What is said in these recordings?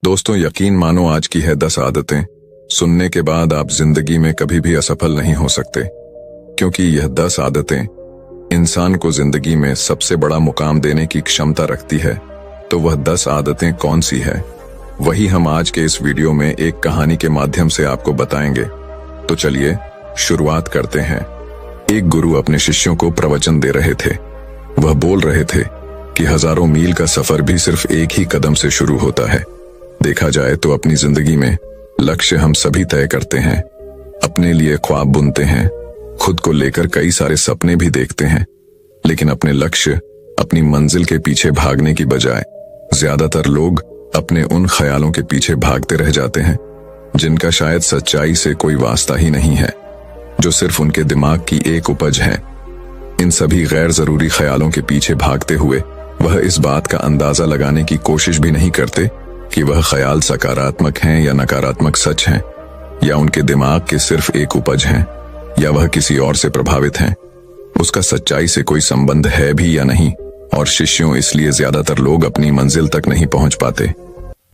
दोस्तों, यकीन मानो आज की है 10 आदतें। सुनने के बाद आप जिंदगी में कभी भी असफल नहीं हो सकते, क्योंकि यह 10 आदतें इंसान को जिंदगी में सबसे बड़ा मुकाम देने की क्षमता रखती है। तो वह 10 आदतें कौन सी है, वही हम आज के इस वीडियो में एक कहानी के माध्यम से आपको बताएंगे। तो चलिए शुरुआत करते हैं। एक गुरु अपने शिष्यों को प्रवचन दे रहे थे। वह बोल रहे थे कि हजारों मील का सफर भी सिर्फ एक ही कदम से शुरू होता है। देखा जाए तो अपनी जिंदगी में लक्ष्य हम सभी तय करते हैं, अपने लिए ख्वाब बुनते हैं, खुद को लेकर कई सारे सपने भी देखते हैं, लेकिन अपने लक्ष्य, अपनी मंजिल के पीछे भागने की बजाय ज्यादातर लोग अपने उन ख्यालों के पीछे भागते रह जाते हैं जिनका शायद सच्चाई से कोई वास्ता ही नहीं है, जो सिर्फ उनके दिमाग की एक उपज है। इन सभी गैर जरूरी ख्यालों के पीछे भागते हुए वह इस बात का अंदाजा लगाने की कोशिश भी नहीं करते कि वह ख्याल सकारात्मक हैं या नकारात्मक सच हैं, या उनके दिमाग के सिर्फ एक उपज हैं, या वह किसी और से प्रभावित हैं। उसका सच्चाई से कोई संबंध है भी या नहीं। और शिष्यों, इसलिए ज्यादातर लोग अपनी मंजिल तक नहीं पहुंच पाते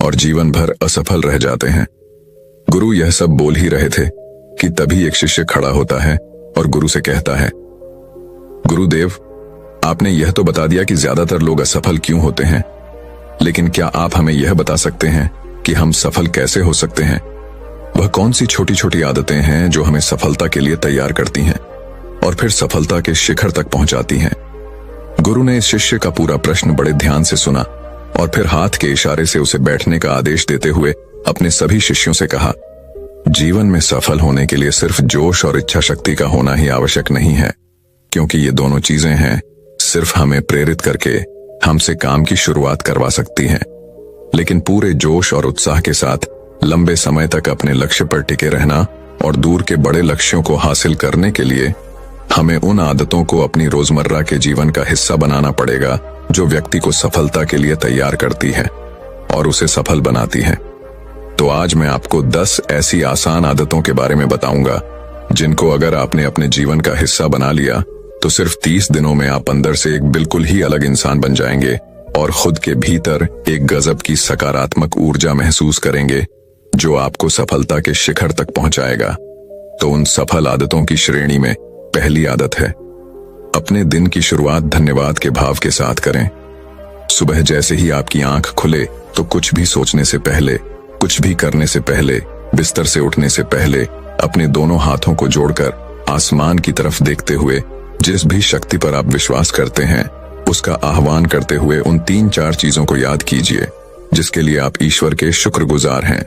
और जीवन भर असफल रह जाते हैं। गुरु यह सब बोल ही रहे थे कि तभी एक शिष्य खड़ा होता है और गुरु से कहता है, गुरुदेव, आपने यह तो बता दिया कि ज्यादातर लोग असफल क्यों होते हैं, लेकिन क्या आप हमें यह बता सकते हैं कि हम सफल कैसे हो सकते हैं? वह कौन सी छोटी छोटी आदतें हैं जो हमें सफलता के लिए तैयार करती हैं और फिर सफलता के शिखर तक पहुंचाती हैं? गुरु ने इस शिष्य का पूरा प्रश्न बड़े ध्यान से सुना और फिर हाथ के इशारे से उसे बैठने का आदेश देते हुए अपने सभी शिष्यों से कहा, जीवन में सफल होने के लिए सिर्फ जोश और इच्छा शक्ति का होना ही आवश्यक नहीं है, क्योंकि ये दोनों चीजें हैं सिर्फ हमें प्रेरित करके हमसे काम की शुरुआत करवा सकती हैं। लेकिन पूरे जोश और उत्साह के साथ लंबे समय तक अपने लक्ष्य पर टिके रहना और दूर के बड़े लक्ष्यों को हासिल करने के लिए हमें उन आदतों को अपनी रोजमर्रा के जीवन का हिस्सा बनाना पड़ेगा जो व्यक्ति को सफलता के लिए तैयार करती है और उसे सफल बनाती है। तो आज मैं आपको 10 ऐसी आसान आदतों के बारे में बताऊंगा जिनको अगर आपने अपने जीवन का हिस्सा बना लिया तो सिर्फ 30 दिनों में आप अंदर से एक बिल्कुल ही अलग इंसान बन जाएंगे और खुद के भीतर एक गजब की सकारात्मक ऊर्जा महसूस करेंगे जो आपको सफलता के शिखर तक पहुंचाएगा। तो उन सफल आदतों की श्रेणी में पहली आदत है, अपने दिन की शुरुआत धन्यवाद के भाव के साथ करें। सुबह जैसे ही आपकी आंख खुले तो कुछ भी सोचने से पहले, कुछ भी करने से पहले, बिस्तर से उठने से पहले अपने दोनों हाथों को जोड़कर आसमान की तरफ देखते हुए जिस भी शक्ति पर आप विश्वास करते हैं उसका आह्वान करते हुए उन 3-4 चीजों को याद कीजिए जिसके लिए आप ईश्वर के शुक्रगुजार हैं।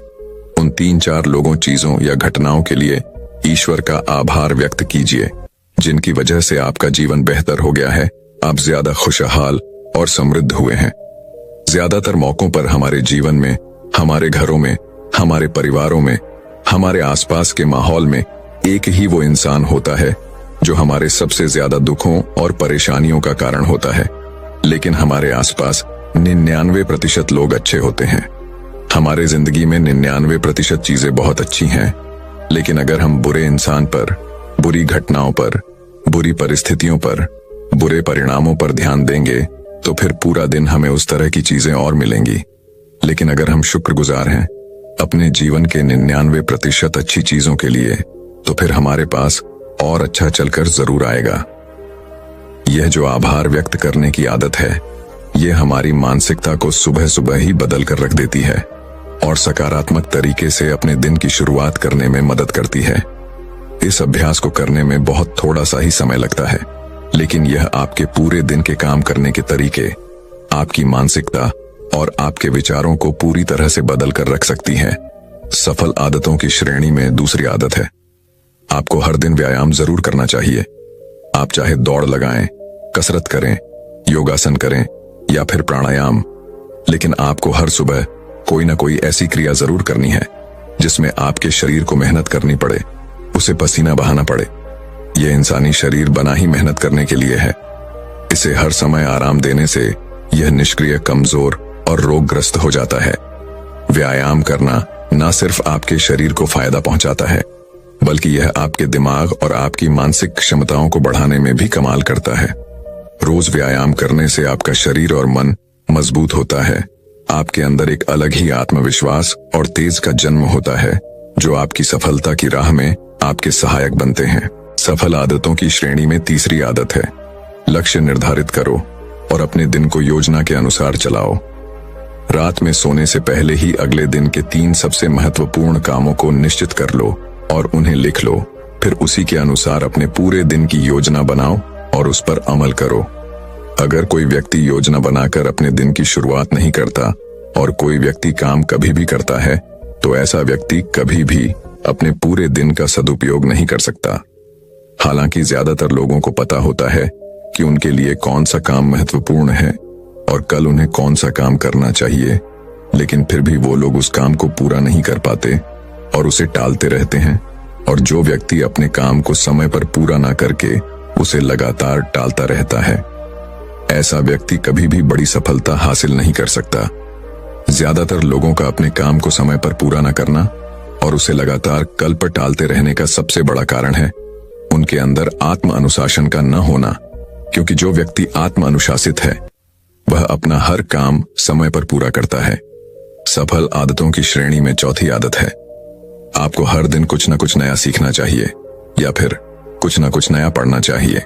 उन 3-4 लोगों, चीजों या घटनाओं के लिए ईश्वर का आभार व्यक्त कीजिए जिनकी वजह से आपका जीवन बेहतर हो गया है, आप ज्यादा खुशहाल और समृद्ध हुए हैं। ज्यादातर मौकों पर हमारे जीवन में, हमारे घरों में, हमारे परिवारों में, हमारे आसपास के माहौल में एक ही वो इंसान होता है जो हमारे सबसे ज्यादा दुखों और परेशानियों का कारण होता है। लेकिन हमारे आसपास 99% लोग अच्छे होते हैं। हमारे जिंदगी में 99% चीजें बहुत अच्छी हैं, लेकिन अगर हम बुरे इंसान पर, बुरी घटनाओं पर, बुरी परिस्थितियों पर, बुरे परिणामों पर ध्यान देंगे तो फिर पूरा दिन हमें उस तरह की चीजें और मिलेंगी। लेकिन अगर हम शुक्रगुजार हैं अपने जीवन के 99% अच्छी चीजों के लिए, तो फिर हमारे पास और अच्छा चलकर जरूर आएगा। यह जो आभार व्यक्त करने की आदत है, यह हमारी मानसिकता को सुबह सुबह ही बदल कर रख देती है और सकारात्मक तरीके से अपने दिन की शुरुआत करने में मदद करती है। इस अभ्यास को करने में बहुत थोड़ा सा ही समय लगता है, लेकिन यह आपके पूरे दिन के काम करने के तरीके, आपकी मानसिकता और आपके विचारों को पूरी तरह से बदल कर रख सकती है। सफल आदतों की श्रेणी में दूसरी आदत है, आपको हर दिन व्यायाम जरूर करना चाहिए। आप चाहे दौड़ लगाएं, कसरत करें, योगासन करें या फिर प्राणायाम, लेकिन आपको हर सुबह कोई ना कोई ऐसी क्रिया जरूर करनी है जिसमें आपके शरीर को मेहनत करनी पड़े, उसे पसीना बहाना पड़े। यह इंसानी शरीर बना ही मेहनत करने के लिए है। इसे हर समय आराम देने से यह निष्क्रिय, कमजोर और रोगग्रस्त हो जाता है। व्यायाम करना न सिर्फ आपके शरीर को फायदा पहुंचाता है, बल्कि यह आपके दिमाग और आपकी मानसिक क्षमताओं को बढ़ाने में भी कमाल करता है। रोज व्यायाम करने से आपका शरीर और मन मजबूत होता है, आपके अंदर एक अलग ही आत्मविश्वास और तेज का जन्म होता है जो आपकी सफलता की राह में आपके सहायक बनते हैं। सफल आदतों की श्रेणी में तीसरी आदत है, लक्ष्य निर्धारित करो और अपने दिन को योजना के अनुसार चलाओ। रात में सोने से पहले ही अगले दिन के 3 सबसे महत्वपूर्ण कामों को निश्चित कर लो और उन्हें लिख लो। फिर उसी के अनुसार अपने पूरे दिन की योजना बनाओ और उस पर अमल करो। अगर कोई व्यक्ति योजना बनाकर अपने दिन की शुरुआत नहीं करता और कोई व्यक्ति काम कभी भी करता है, तो ऐसा व्यक्ति कभी भी अपने पूरे दिन का सदुपयोग नहीं कर सकता। हालांकि ज्यादातर लोगों को पता होता है कि उनके लिए कौन सा काम महत्वपूर्ण है और कल उन्हें कौन सा काम करना चाहिए, लेकिन फिर भी वो लोग उस काम को पूरा नहीं कर पाते और उसे टालते रहते हैं। और जो व्यक्ति अपने काम को समय पर पूरा ना करके उसे लगातार टालता रहता है, ऐसा व्यक्ति कभी भी बड़ी सफलता हासिल नहीं कर सकता। ज्यादातर लोगों का अपने काम को समय पर पूरा न करना और उसे लगातार कल पर टालते रहने का सबसे बड़ा कारण है उनके अंदर आत्म अनुशासन का न होना। क्योंकि जो व्यक्ति आत्म अनुशासित है वह अपना हर काम समय पर पूरा करता है। सफल आदतों की श्रेणी में चौथी आदत है, आपको हर दिन कुछ न कुछ नया सीखना चाहिए या फिर कुछ न कुछ नया पढ़ना चाहिए।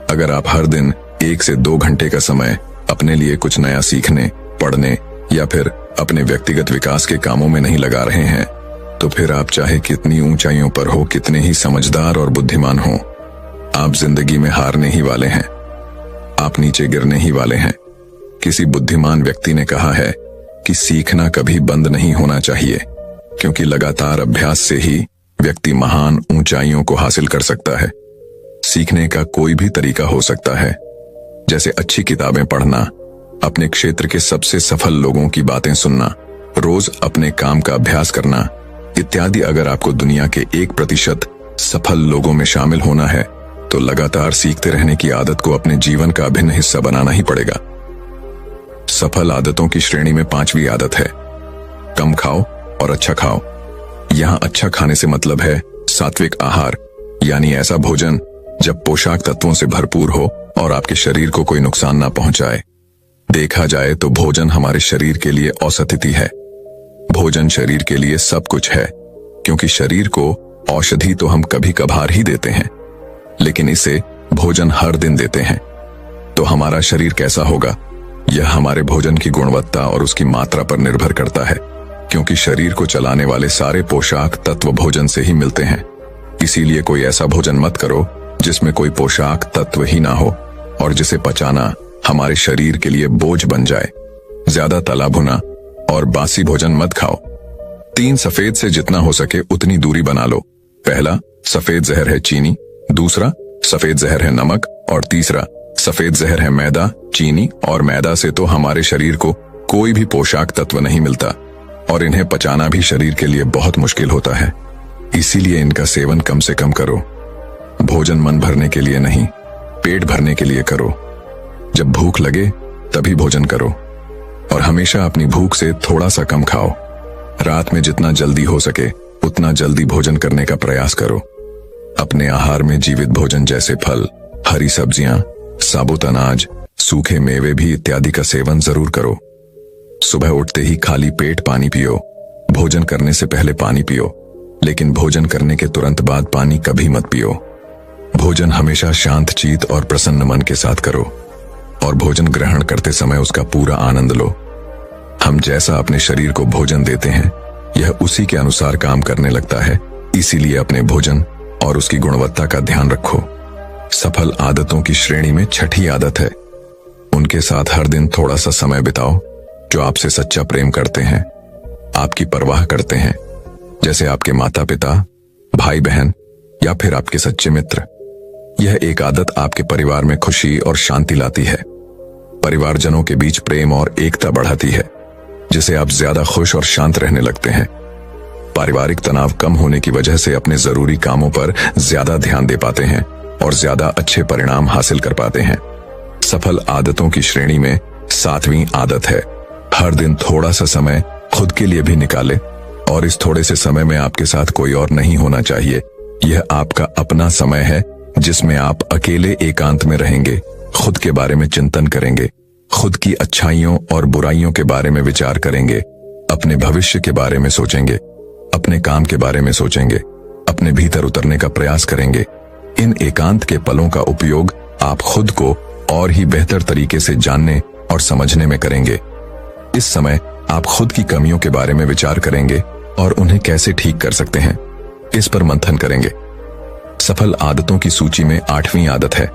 अगर आप हर दिन 1 से 2 घंटे का समय अपने लिए कुछ नया सीखने, पढ़ने या फिर अपने व्यक्तिगत विकास के कामों में नहीं लगा रहे हैं, तो फिर आप चाहे कितनी ऊंचाइयों पर हो, कितने ही समझदार और बुद्धिमान हो, आप जिंदगी में हारने ही वाले हैं। आप नीचे गिरने ही वाले हैं। किसी बुद्धिमान व्यक्ति ने कहा है कि सीखना कभी बंद नहीं होना चाहिए, क्योंकि लगातार अभ्यास से ही व्यक्ति महान ऊंचाइयों को हासिल कर सकता है। सीखने का कोई भी तरीका हो सकता है, जैसे अच्छी किताबें पढ़ना, अपने क्षेत्र के सबसे सफल लोगों की बातें सुनना, रोज अपने काम का अभ्यास करना इत्यादि। अगर आपको दुनिया के 1% सफल लोगों में शामिल होना है, तो लगातार सीखते रहने की आदत को अपने जीवन का अभिन्न हिस्सा बनाना ही पड़ेगा। सफल आदतों की श्रेणी में 5वीं आदत है, कम खाओ और अच्छा खाओ। यहां अच्छा खाने से मतलब है सात्विक आहार, यानी ऐसा भोजन जब पोषक तत्वों से भरपूर हो और आपके शरीर को कोई नुकसान ना पहुंचाए। देखा जाए तो भोजन हमारे शरीर के लिए औषधि है। भोजन शरीर के लिए सब कुछ है, क्योंकि शरीर को औषधि तो हम कभी कभार ही देते हैं, लेकिन इसे भोजन हर दिन देते हैं। तो हमारा शरीर कैसा होगा, यह हमारे भोजन की गुणवत्ता और उसकी मात्रा पर निर्भर करता है, क्योंकि शरीर को चलाने वाले सारे पोषक तत्व भोजन से ही मिलते हैं। इसीलिए कोई ऐसा भोजन मत करो जिसमें कोई पोषक तत्व ही ना हो और जिसे पचाना हमारे शरीर के लिए बोझ बन जाए। ज्यादा तला भुना और बासी भोजन मत खाओ। 3 सफेद से जितना हो सके उतनी दूरी बना लो। पहला सफेद जहर है चीनी, दूसरा सफेद जहर है नमक और तीसरा सफेद जहर है मैदा। चीनी और मैदा से तो हमारे शरीर को कोई भी पोषक तत्व नहीं मिलता और इन्हें पचाना भी शरीर के लिए बहुत मुश्किल होता है। इसीलिए इनका सेवन कम से कम करो। भोजन मन भरने के लिए नहीं, पेट भरने के लिए करो। जब भूख लगे तभी भोजन करो और हमेशा अपनी भूख से थोड़ा सा कम खाओ। रात में जितना जल्दी हो सके उतना जल्दी भोजन करने का प्रयास करो। अपने आहार में जीवित भोजन जैसे फल, हरी सब्जियां, साबुत अनाज, सूखे मेवे भी इत्यादि का सेवन जरूर करो। सुबह उठते ही खाली पेट पानी पियो। भोजन करने से पहले पानी पियो, लेकिन भोजन करने के तुरंत बाद पानी कभी मत पियो। भोजन हमेशा शांत चित्त और प्रसन्न मन के साथ करो और भोजन ग्रहण करते समय उसका पूरा आनंद लो। हम जैसा अपने शरीर को भोजन देते हैं, यह उसी के अनुसार काम करने लगता है। इसीलिए अपने भोजन और उसकी गुणवत्ता का ध्यान रखो। सफल आदतों की श्रेणी में 6ठी आदत है, उनके साथ हर दिन थोड़ा सा समय बिताओ जो आपसे सच्चा प्रेम करते हैं, आपकी परवाह करते हैं, जैसे आपके माता पिता, भाई बहन या फिर आपके सच्चे मित्र। यह एक आदत आपके परिवार में खुशी और शांति लाती है। परिवारजनों के बीच प्रेम और एकता बढ़ाती है, जिससे आप ज्यादा खुश और शांत रहने लगते हैं। पारिवारिक तनाव कम होने की वजह से अपने जरूरी कामों पर ज्यादा ध्यान दे पाते हैं और ज्यादा अच्छे परिणाम हासिल कर पाते हैं। सफल आदतों की श्रेणी में 7वीं आदत है, हर दिन थोड़ा सा समय खुद के लिए भी निकाले और इस थोड़े से समय में आपके साथ कोई और नहीं होना चाहिए। यह आपका अपना समय है जिसमें आप अकेले एकांत में रहेंगे, खुद के बारे में चिंतन करेंगे खुद की अच्छाइयों और बुराइयों के बारे में विचार करेंगे, अपने भविष्य के बारे में सोचेंगे, अपने काम के बारे में सोचेंगे, अपने भीतर उतरने का प्रयास करेंगे। इन एकांत के पलों का उपयोग आप खुद को और ही बेहतर तरीके से जानने और समझने में करेंगे। इस समय आप खुद की कमियों के बारे में विचार करेंगे और उन्हें कैसे ठीक कर सकते हैं, इस पर मंथन करेंगे। सफल आदतों की सूची में 8वीं आदत है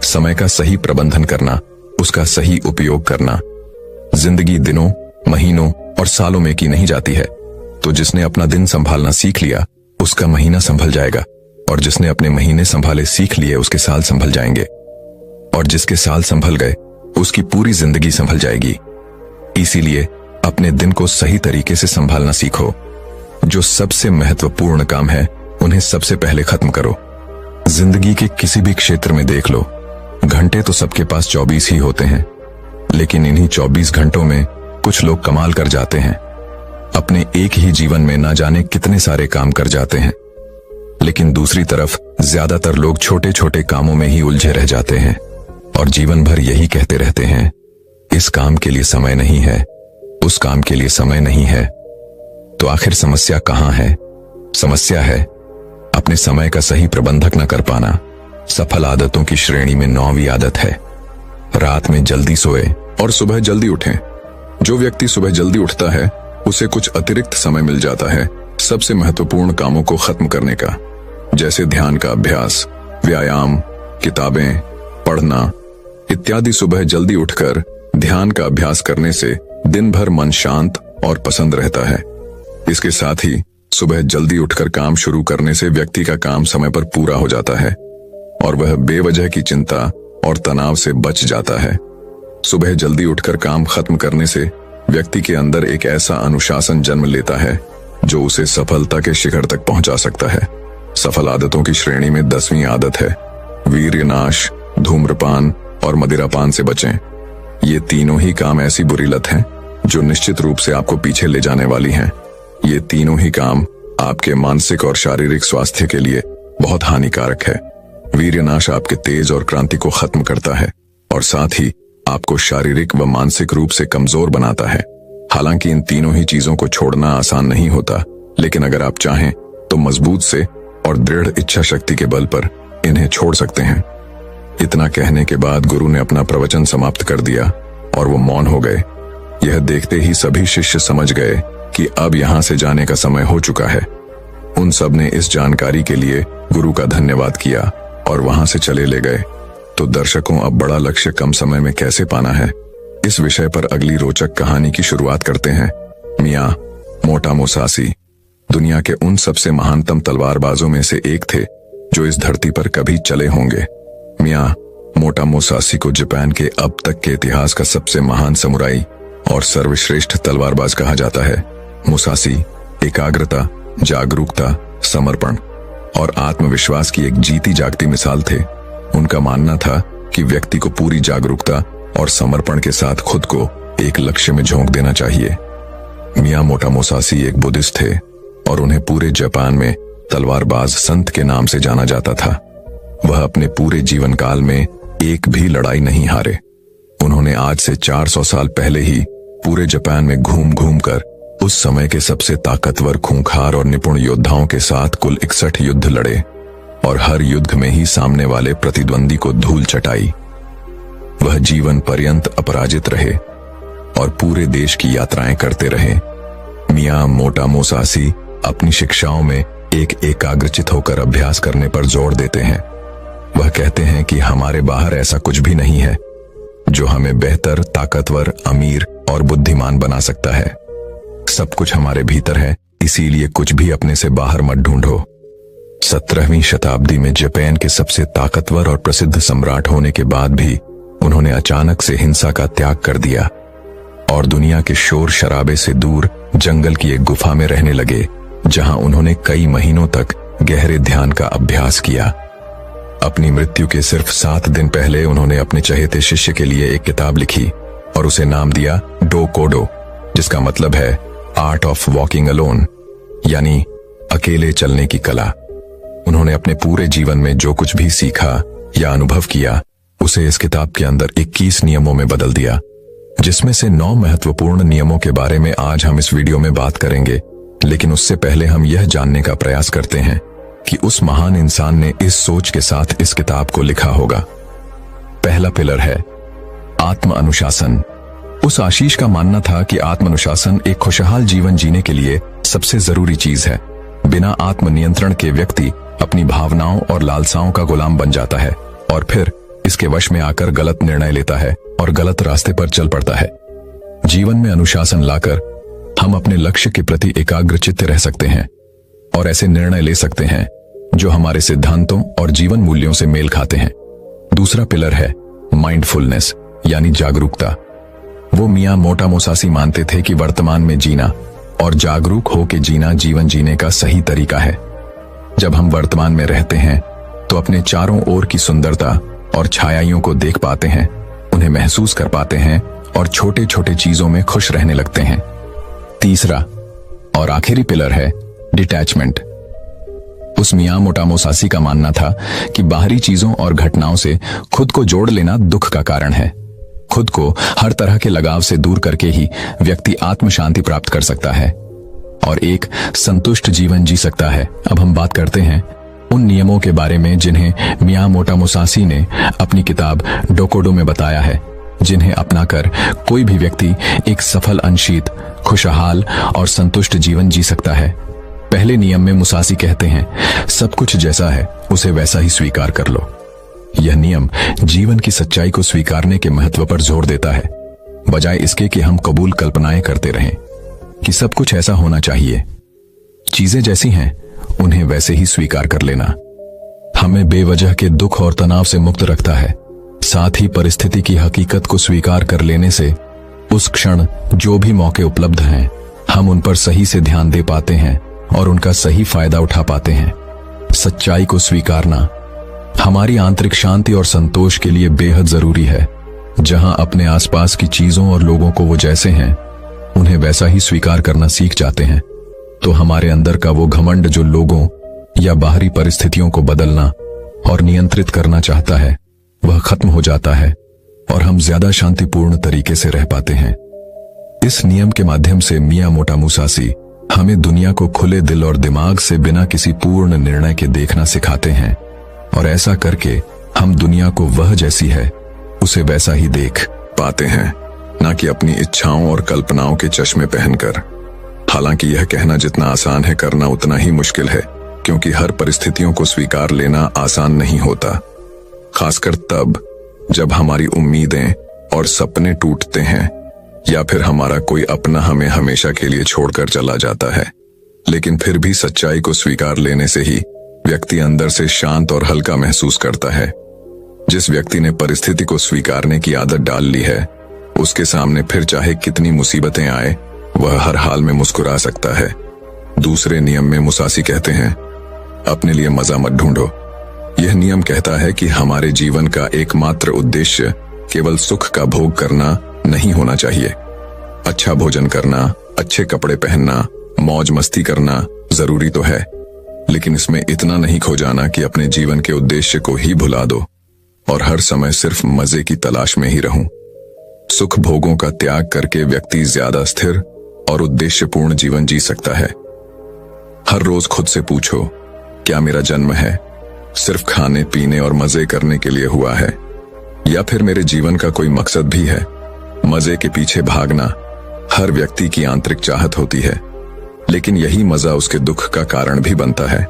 समय का सही प्रबंधन करना, उसका सही उपयोग करना। जिंदगी दिनों, महीनों और सालों में की नहीं जाती है, तो जिसने अपना दिन संभालना सीख लिया उसका महीना संभल जाएगा, और जिसने अपने महीने संभाले सीख लिए उसके साल संभल जाएंगे, और जिसके साल संभल गए उसकी पूरी जिंदगी संभल जाएगी। इसीलिए अपने दिन को सही तरीके से संभालना सीखो। जो सबसे महत्वपूर्ण काम है उन्हें सबसे पहले खत्म करो। जिंदगी के किसी भी क्षेत्र में देख लो, घंटे तो सबके पास 24 ही होते हैं, लेकिन इन्हीं 24 घंटों में कुछ लोग कमाल कर जाते हैं। अपने एक ही जीवन में ना जाने कितने सारे काम कर जाते हैं, लेकिन दूसरी तरफ ज्यादातर लोग छोटे छोटे कामों में ही उलझे रह जाते हैं और जीवन भर यही कहते रहते हैं, इस काम के लिए समय नहीं है, उस काम के लिए समय नहीं है। तो आखिर समस्या कहां है? समस्या है अपने समय का सही प्रबंधक न कर पाना। सफल आदतों की श्रेणी में 9वीं आदत है रात में जल्दी सोए और सुबह जल्दी उठें। जो व्यक्ति सुबह जल्दी उठता है उसे कुछ अतिरिक्त समय मिल जाता है सबसे महत्वपूर्ण कामों को खत्म करने का, जैसे ध्यान का अभ्यास, व्यायाम, किताबें पढ़ना इत्यादि। सुबह जल्दी उठकर ध्यान का अभ्यास करने से दिन भर मन शांत और पसंद रहता है। इसके साथ ही सुबह जल्दी उठकर काम शुरू करने से व्यक्ति का काम समय पर पूरा हो जाता है और वह बेवजह की चिंता और तनाव से बच जाता है। सुबह जल्दी उठकर काम खत्म करने से व्यक्ति के अंदर एक ऐसा अनुशासन जन्म लेता है जो उसे सफलता के शिखर तक पहुंचा सकता है। सफल आदतों की श्रेणी में 10वीं आदत है वीर्यनाश, धूम्रपान और मदिरापान से बचें। ये तीनों ही काम ऐसी बुरी लत हैं जो निश्चित रूप से आपको पीछे ले जाने वाली हैं। ये तीनों ही काम आपके मानसिक और शारीरिक स्वास्थ्य के लिए बहुत हानिकारक है। वीर्यनाश आपके तेज और क्रांति को खत्म करता है और साथ ही आपको शारीरिक व मानसिक रूप से कमजोर बनाता है। हालांकि इन तीनों ही चीजों को छोड़ना आसान नहीं होता, लेकिन अगर आप चाहें तो मजबूत से और दृढ़ इच्छा शक्ति के बल पर इन्हें छोड़ सकते हैं। इतना कहने के बाद गुरु ने अपना प्रवचन समाप्त कर दिया और वो मौन हो गए। यह देखते ही सभी शिष्य समझ गए कि अब यहां से जाने का समय हो चुका है। उन सब ने इस जानकारी के लिए गुरु का धन्यवाद किया और वहां से चले ले गए। तो दर्शकों, अब बड़ा लक्ष्य कम समय में कैसे पाना है, इस विषय पर अगली रोचक कहानी की शुरुआत करते हैं। मियां मोटा मुसासी दुनिया के उन सबसे महानतम तलवारबाजों में से एक थे जो इस धरती पर कभी चले होंगे। मियां मोटा मुसासी को जापान के अब तक के इतिहास का सबसे महान समुराई और सर्वश्रेष्ठ तलवारबाज कहा जाता है। मुसासी एकाग्रता, जागरूकता, समर्पण और आत्मविश्वास की एक जीती जागती मिसाल थे। उनका मानना था कि व्यक्ति को पूरी जागरूकता और समर्पण के साथ खुद को एक लक्ष्य में झोंक देना चाहिए। मियां मोटा मुसासी एक बुद्धिस्ट थे और उन्हें पूरे जापान में तलवारबाज संत के नाम से जाना जाता था। वह अपने पूरे जीवन काल में एक भी लड़ाई नहीं हारे। उन्होंने आज से 400 साल पहले ही पूरे जापान में घूम घूम कर उस समय के सबसे ताकतवर, खूंखार और निपुण योद्धाओं के साथ कुल 61 युद्ध लड़े और हर युद्ध में ही सामने वाले प्रतिद्वंदी को धूल चटाई। वह जीवन पर्यंत अपराजित रहे और पूरे देश की यात्राएं करते रहे। मियां मोटा मुसासी अपनी शिक्षाओं में एक एकाग्रचित होकर अभ्यास करने पर जोर देते हैं। वह कहते हैं कि हमारे बाहर ऐसा कुछ भी नहीं है जो हमें बेहतर, ताकतवर, अमीर और बुद्धिमान बना सकता है। सब कुछ हमारे भीतर है, इसीलिए कुछ भी अपने से बाहर मत ढूंढो। 17वीं शताब्दी में जापान के सबसे ताकतवर और प्रसिद्ध सम्राट होने के बाद भी उन्होंने अचानक से हिंसा का त्याग कर दिया और दुनिया के शोर शराबे से दूर जंगल की एक गुफा में रहने लगे, जहां उन्होंने कई महीनों तक गहरे ध्यान का अभ्यास किया। अपनी मृत्यु के सिर्फ 7 दिन पहले उन्होंने अपने चहेते शिष्य के लिए एक किताब लिखी और उसे नाम दिया डो कोडो, जिसका मतलब है आर्ट ऑफ वॉकिंग अलोन, यानी अकेले चलने की कला। उन्होंने अपने पूरे जीवन में जो कुछ भी सीखा या अनुभव किया, उसे इस किताब के अंदर 21 नियमों में बदल दिया, जिसमें से 9 महत्वपूर्ण नियमों के बारे में आज हम इस वीडियो में बात करेंगे। लेकिन उससे पहले हम यह जानने का प्रयास करते हैं कि उस महान इंसान ने इस सोच के साथ इस किताब को लिखा होगा। पहला पिलर है आत्म अनुशासन। उस आशीष का मानना था कि आत्म अनुशासन एक खुशहाल जीवन जीने के लिए सबसे जरूरी चीज है। बिना आत्म नियंत्रण के व्यक्ति अपनी भावनाओं और लालसाओं का गुलाम बन जाता है और फिर इसके वश में आकर गलत निर्णय लेता है और गलत रास्ते पर चल पड़ता है। जीवन में अनुशासन लाकर हम अपने लक्ष्य के प्रति एकाग्रचित्त रह सकते हैं और ऐसे निर्णय ले सकते हैं जो हमारे सिद्धांतों और जीवन मूल्यों से मेल खाते हैं। दूसरा पिलर है माइंडफुलनेस यानी जागरूकता। वो मियां मोटा मुसासी मानते थे कि वर्तमान में जीना और जागरूक होकर जीना जीवन जीने का सही तरीका है। जब हम वर्तमान में रहते हैं तो अपने चारों ओर की सुंदरता और छायाइयों को देख पाते हैं, उन्हें महसूस कर पाते हैं और छोटे छोटे चीजों में खुश रहने लगते हैं। तीसरा और आखिरी पिलर है डिटैचमेंट। उस मियां मोटा मुसासी का मानना था कि बाहरी चीजों और घटनाओं से खुद को जोड़ लेना दुख का कारण है। खुद को हर तरह के लगाव से दूर करके ही व्यक्ति आत्म शांति प्राप्त कर सकता है और एक संतुष्ट जीवन जी सकता है। अब हम बात करते हैं उन नियमों के बारे में जिन्हें मियां मोटा मुसासी ने अपनी किताब डोकोडो में बताया है, जिन्हें अपनाकर कोई भी व्यक्ति एक सफल, अनशीत, खुशहाल और संतुष्ट जीवन जी सकता है। पहले नियम में मुसासी कहते हैं, सब कुछ जैसा है उसे वैसा ही स्वीकार कर लो। यह नियम जीवन की सच्चाई को स्वीकारने के महत्व पर जोर देता है, बजाय इसके कि हम कबूल कल्पनाएं करते रहें कि सब कुछ ऐसा होना चाहिए। चीजें जैसी हैं उन्हें वैसे ही स्वीकार कर लेना हमें बेवजह के दुख और तनाव से मुक्त रखता है। साथ ही परिस्थिति की हकीकत को स्वीकार कर लेने से उस क्षण जो भी मौके उपलब्ध हैं, हम उन पर सही से ध्यान दे पाते हैं और उनका सही फायदा उठा पाते हैं। सच्चाई को स्वीकारना हमारी आंतरिक शांति और संतोष के लिए बेहद जरूरी है। जहां अपने आसपास की चीजों और लोगों को वो जैसे हैं उन्हें वैसा ही स्वीकार करना सीख जाते हैं, तो हमारे अंदर का वो घमंड जो लोगों या बाहरी परिस्थितियों को बदलना और नियंत्रित करना चाहता है, वह खत्म हो जाता है और हम ज्यादा शांतिपूर्ण तरीके से रह पाते हैं। इस नियम के माध्यम से मियां मोटा मुसासी हमें दुनिया को खुले दिल और दिमाग से बिना किसी पूर्ण निर्णय के देखना सिखाते हैं और ऐसा करके हम दुनिया को वह जैसी है उसे वैसा ही देख पाते हैं, ना कि अपनी इच्छाओं और कल्पनाओं के चश्मे पहनकर। हालांकि यह कहना जितना आसान है करना उतना ही मुश्किल है, क्योंकि हर परिस्थितियों को स्वीकार लेना आसान नहीं होता, खासकर तब जब हमारी उम्मीदें और सपने टूटते हैं या फिर हमारा कोई अपना हमें हमेशा के लिए छोड़कर चला जाता है। लेकिन फिर भी सच्चाई को स्वीकार लेने से ही व्यक्ति अंदर से शांत और हल्का महसूस करता है। जिस व्यक्ति ने परिस्थिति को स्वीकारने की आदत डाल ली है, उसके सामने फिर चाहे कितनी मुसीबतें आए, वह हर हाल में मुस्कुरा सकता है। दूसरे नियम में मुसासी कहते हैं, अपने लिए मजा मत ढूंढो। यह नियम कहता है कि हमारे जीवन का एकमात्र उद्देश्य केवल सुख का भोग करना नहीं होना चाहिए। अच्छा भोजन करना, अच्छे कपड़े पहनना, मौज मस्ती करना जरूरी तो है, लेकिन इसमें इतना नहीं खो जाना कि अपने जीवन के उद्देश्य को ही भुला दो और हर समय सिर्फ मजे की तलाश में ही रहूं। सुख भोगों का त्याग करके व्यक्ति ज्यादा स्थिर और उद्देश्यपूर्ण जीवन जी सकता है। हर रोज खुद से पूछो, क्या मेरा जन्म है सिर्फ खाने पीने और मजे करने के लिए हुआ है, या फिर मेरे जीवन का कोई मकसद भी है? मजे के पीछे भागना हर व्यक्ति की आंतरिक चाहत होती है, लेकिन यही मजा उसके दुख का कारण भी बनता है।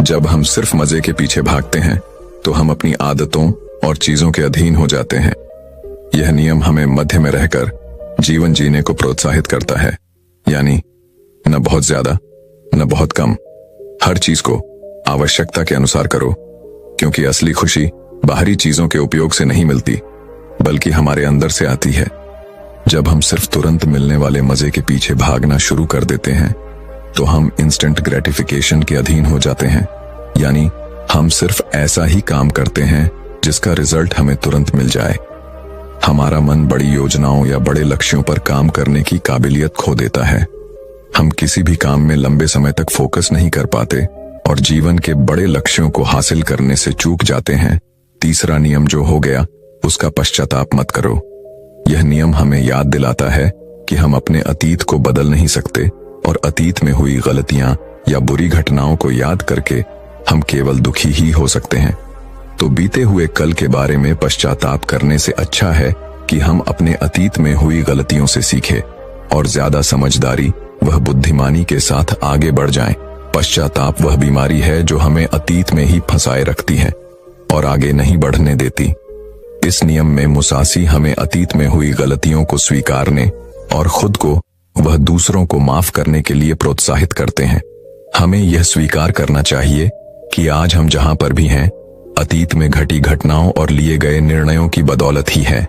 जब हम सिर्फ मजे के पीछे भागते हैं तो हम अपनी आदतों और चीजों के अधीन हो जाते हैं। यह नियम हमें मध्य में रहकर जीवन जीने को प्रोत्साहित करता है, यानी न बहुत ज्यादा न बहुत कम। हर चीज को आवश्यकता के अनुसार करो, क्योंकि असली खुशी बाहरी चीजों के उपयोग से नहीं मिलती, बल्कि हमारे अंदर से आती है। जब हम सिर्फ तुरंत मिलने वाले मजे के पीछे भागना शुरू कर देते हैं तो हम इंस्टेंट ग्रेटिफिकेशन के अधीन हो जाते हैं, यानी हम सिर्फ ऐसा ही काम करते हैं जिसका रिजल्ट हमें तुरंत मिल जाए। हमारा मन बड़ी योजनाओं या बड़े लक्ष्यों पर काम करने की काबिलियत खो देता है। हम किसी भी काम में लंबे समय तक फोकस नहीं कर पाते और जीवन के बड़े लक्ष्यों को हासिल करने से चूक जाते हैं, तीसरा नियम जो हो गया, उसका पश्चाताप मत करो। यह नियम हमें याद दिलाता है कि हम अपने अतीत को बदल नहीं सकते और अतीत में हुई गलतियां या बुरी घटनाओं को याद करके हम केवल दुखी ही हो सकते हैं। तो बीते हुए कल के बारे में पश्चाताप करने से अच्छा है कि हम अपने अतीत में हुई गलतियों से सीखें और ज्यादा समझदारी वह बुद्धिमानी के साथ आगे बढ़ जाएं। पश्चाताप वह बीमारी है जो हमें अतीत में ही फंसाए रखती है और आगे नहीं बढ़ने देती। इस नियम में मुसासी हमें अतीत में हुई गलतियों को स्वीकारने और खुद को वह दूसरों को माफ करने के लिए प्रोत्साहित करते हैं। हमें यह स्वीकार करना चाहिए कि आज हम जहां पर भी हैं, अतीत में घटी घटनाओं और लिए गए निर्णयों की बदौलत ही है।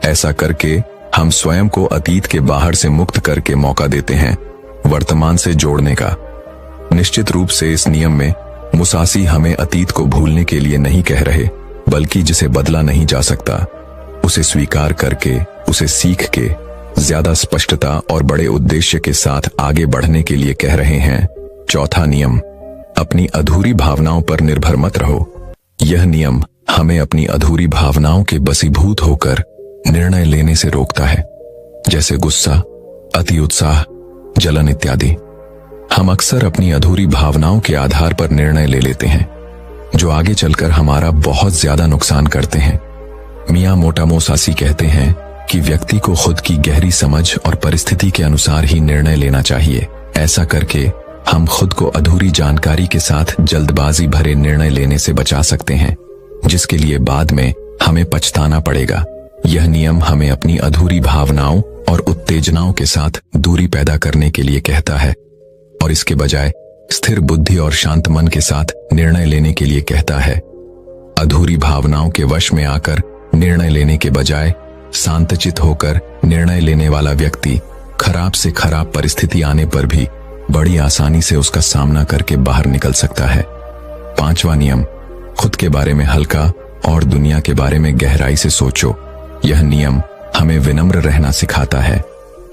ऐसा करके हम स्वयं को अतीत के बाहर से मुक्त करके मौका देते हैं वर्तमान से जोड़ने का। निश्चित रूप से इस नियम में मुसासी हमें अतीत को भूलने के लिए नहीं कह रहे, बल्कि जिसे बदला नहीं जा सकता उसे स्वीकार करके, उसे सीख के ज्यादा स्पष्टता और बड़े उद्देश्य के साथ आगे बढ़ने के लिए कह रहे हैं। चौथा नियम, अपनी अधूरी भावनाओं पर निर्भर मत रहो। यह नियम हमें अपनी अधूरी भावनाओं के बसीभूत होकर निर्णय लेने से रोकता है, जैसे गुस्सा, अति उत्साह, जलन इत्यादि। हम अक्सर अपनी अधूरी भावनाओं के आधार पर निर्णय ले लेते हैं जो आगे चलकर हमारा बहुत ज्यादा नुकसान करते हैं। मियां मोटा मुसासी कहते हैं कि व्यक्ति को खुद की गहरी समझ और परिस्थिति के अनुसार ही निर्णय लेना चाहिए। ऐसा करके हम खुद को अधूरी जानकारी के साथ जल्दबाजी भरे निर्णय लेने से बचा सकते हैं, जिसके लिए बाद में हमें पछताना पड़ेगा। यह नियम हमें अपनी अधूरी भावनाओं और उत्तेजनाओं के साथ दूरी पैदा करने के लिए कहता है और इसके बजाय स्थिर बुद्धि और शांत मन के साथ निर्णय लेने के लिए कहता है। अधूरी भावनाओं के वश में आकर निर्णय लेने के बजाय शांतचित होकर निर्णय लेने वाला व्यक्ति खराब से खराब परिस्थिति आने पर भी बड़ी आसानी से उसका सामना करके बाहर निकल सकता है। पांचवा नियम, खुद के बारे में हल्का और दुनिया के बारे में गहराई से सोचो। यह नियम हमें विनम्र रहना सिखाता है।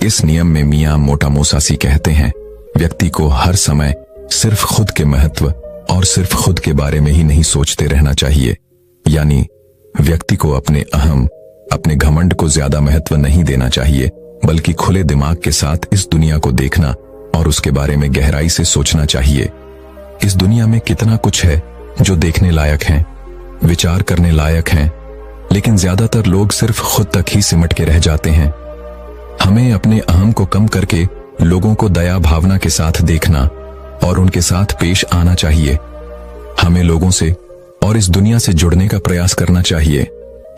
इस नियम में मियां मोटा मुसासी कहते हैं, व्यक्ति को हर समय सिर्फ खुद के महत्व और सिर्फ खुद के बारे में ही नहीं सोचते रहना चाहिए। यानी व्यक्ति को अपने अहम, अपने घमंड को ज्यादा महत्व नहीं देना चाहिए, बल्कि खुले दिमाग के साथ इस दुनिया को देखना और उसके बारे में गहराई से सोचना चाहिए। इस दुनिया में कितना कुछ है जो देखने लायक है, विचार करने लायक है, लेकिन ज्यादातर लोग सिर्फ खुद तक ही सिमट के रह जाते हैं। हमें अपने अहम को कम करके लोगों को दया भावना के साथ देखना और उनके साथ पेश आना चाहिए। हमें लोगों से और इस दुनिया से जुड़ने का प्रयास करना चाहिए।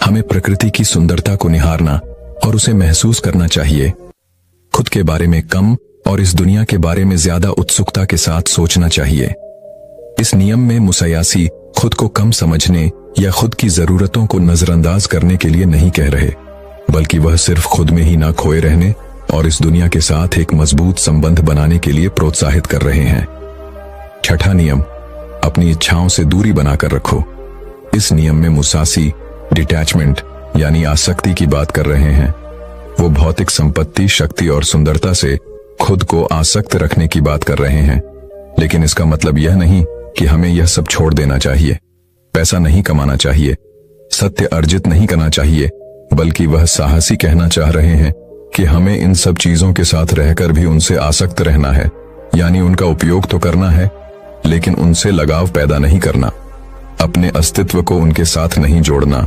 हमें प्रकृति की सुंदरता को निहारना और उसे महसूस करना चाहिए। खुद के बारे में कम और इस दुनिया के बारे में ज्यादा उत्सुकता के साथ सोचना चाहिए। इस नियम में मुसायासी खुद को कम समझने या खुद की जरूरतों को नजरअंदाज करने के लिए नहीं कह रहे, बल्कि वह सिर्फ खुद में ही ना खोए रहने और इस दुनिया के साथ एक मजबूत संबंध बनाने के लिए प्रोत्साहित कर रहे हैं। छठा नियम, अपनी इच्छाओं से दूरी बनाकर रखो। इस नियम में मुसासी डिटैचमेंट यानी आसक्ति की बात कर रहे हैं। वो भौतिक संपत्ति, शक्ति और सुंदरता से खुद को आसक्त रखने की बात कर रहे हैं, लेकिन इसका मतलब यह नहीं कि हमें यह सब छोड़ देना चाहिए। पैसा नहीं कमाना चाहिए, सत्य अर्जित नहीं करना चाहिए, बल्कि वह साहसी कहना चाह रहे हैं कि हमें इन सब चीजों के साथ रहकर भी उनसे आसक्त रहना है। यानी उनका उपयोग तो करना है, लेकिन उनसे लगाव पैदा नहीं करना, अपने अस्तित्व को उनके साथ नहीं जोड़ना।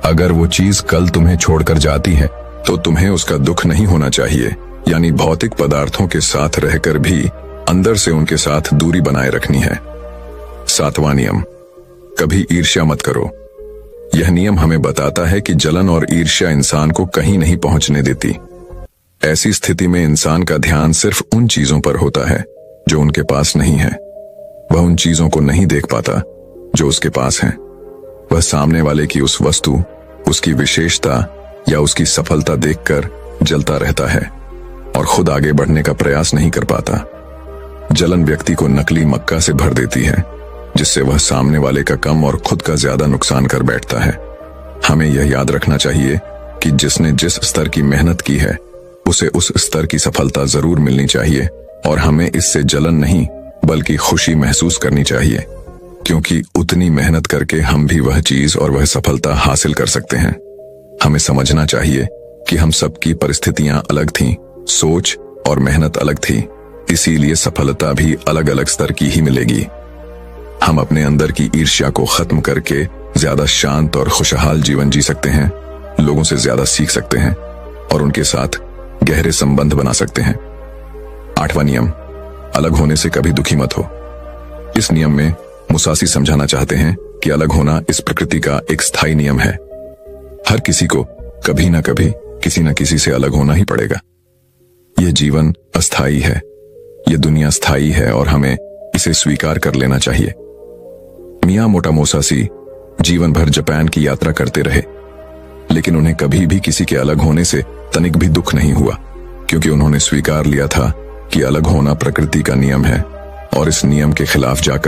अगर वो चीज कल तुम्हें छोड़कर जाती है तो तुम्हें उसका दुख नहीं होना चाहिए। यानी भौतिक पदार्थों के साथ रहकर भी अंदर से उनके साथ दूरी बनाए रखनी है। सातवां नियम, कभी ईर्ष्या मत करो। यह नियम हमें बताता है कि जलन और ईर्ष्या इंसान को कहीं नहीं पहुंचने देती। ऐसी स्थिति में इंसान का ध्यान सिर्फ उन चीजों पर होता है जो उनके पास नहीं है। वह उन चीजों को नहीं देख पाता जो उसके पास हैं। वह सामने वाले की उस वस्तु, उसकी विशेषता या उसकी सफलता देखकर जलता रहता है और खुद आगे बढ़ने का प्रयास नहीं कर पाता। जलन व्यक्ति को नकली मक्का से भर देती है, जिससे वह सामने वाले का कम और खुद का ज्यादा नुकसान कर बैठता है। हमें यह याद रखना चाहिए कि जिसने जिस स्तर की मेहनत की है उसे उस स्तर की सफलता जरूर मिलनी चाहिए और हमें इससे जलन नहीं बल्कि खुशी महसूस करनी चाहिए। क्योंकि उतनी मेहनत करके हम भी वह चीज और वह सफलता हासिल कर सकते हैं। हमें समझना चाहिए कि हम सबकी परिस्थितियां अलग थीं, सोच और मेहनत अलग थी, इसीलिए सफलता भी अलग अलग स्तर की ही मिलेगी। हम अपने अंदर की ईर्ष्या को खत्म करके ज्यादा शांत और खुशहाल जीवन जी सकते हैं, लोगों से ज्यादा सीख सकते हैं और उनके साथ गहरे संबंध बना सकते हैं। 8वां नियम, अलग होने से कभी दुखी मत हो। इस नियम में मुसासी समझाना चाहते हैं कि अलग होना इस प्रकृति का एक स्थायी नियम है। हर किसी को कभी ना कभी किसी न किसी से अलग होना ही पड़ेगा। यह जीवन अस्थायी है, यह दुनिया स्थायी है और हमें इसे स्वीकार कर लेना चाहिए। मियामोटो मुसाशी जीवन भर जापान की यात्रा करते रहे, लेकिन उन्हें कभी भी किसी के अलग होने से तनिक भी दुख नहीं हुआ, क्योंकि उन्होंने स्वीकार लिया था कि अलग होना प्रकृति का नियम है और इस नियम के खिलाफ जाकर